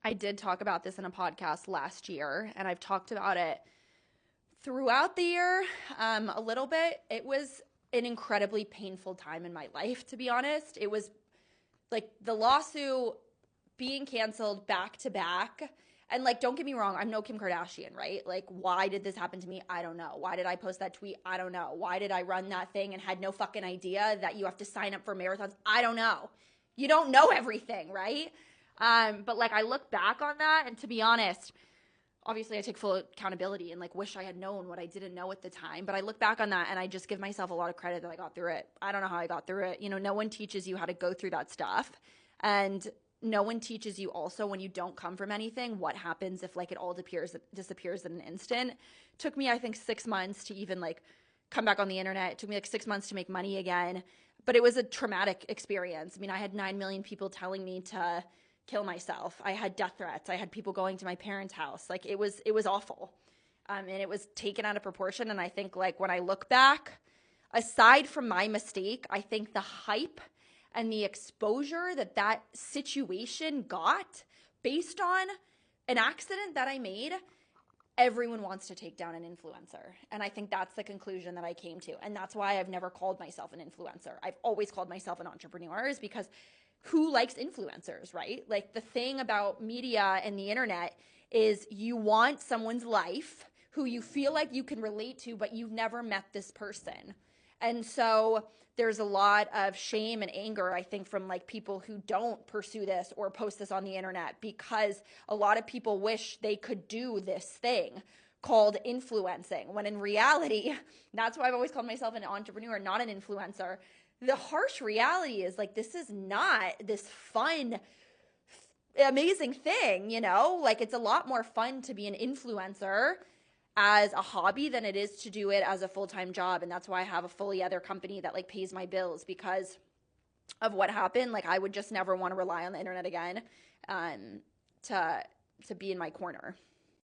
I did talk about this in a podcast last year, and I've talked about it throughout the year a little bit. It was an incredibly painful time in my life, to be honest. It was like the lawsuit being canceled back to back. And like, don't get me wrong, I'm no Kim Kardashian, right? Like, why did this happen to me? I don't know. Why did I post that tweet? I don't know. Why did I run that thing and had no fucking idea that you have to sign up for marathons? I don't know. You don't know everything, right? But like, I look back on that, and to be honest, obviously I take full accountability and like wish I had known what I didn't know at the time. But I look back on that and I just give myself a lot of credit that I got through it. I don't know how I got through it. You know, no one teaches you how to go through that stuff. And no one teaches you also when you don't come from anything, what happens if like it all disappears in an instant. It took me, I think, 6 months to even like come back on the internet. It took me like 6 months to make money again. But it was a traumatic experience. I mean, I had 9 million people telling me to kill myself. I had death threats. I had people going to my parents' house. Like it was awful. And it was taken out of proportion. And I think like when I look back, aside from my mistake, I think the hype and the exposure that that situation got based on an accident that I made, everyone wants to take down an influencer. And I think that's the conclusion that I came to. And that's why I've never called myself an influencer. I've always called myself an entrepreneur, is because who likes influencers, right? Like the thing about media and the internet is you want someone's life who you feel like you can relate to, but you've never met this person. And so there's a lot of shame and anger, I think, from like people who don't pursue this or post this on the internet, because a lot of people wish they could do this thing called influencing, when in reality, that's why I've always called myself an entrepreneur, not an influencer. The harsh reality is like, this is not this fun, amazing thing, you know? Like it's a lot more fun to be an influencer as a hobby than it is to do it as a full-time job. And that's why I have a fully other company that like pays my bills, because of what happened. Like I would just never want to rely on the internet again, to be in my corner.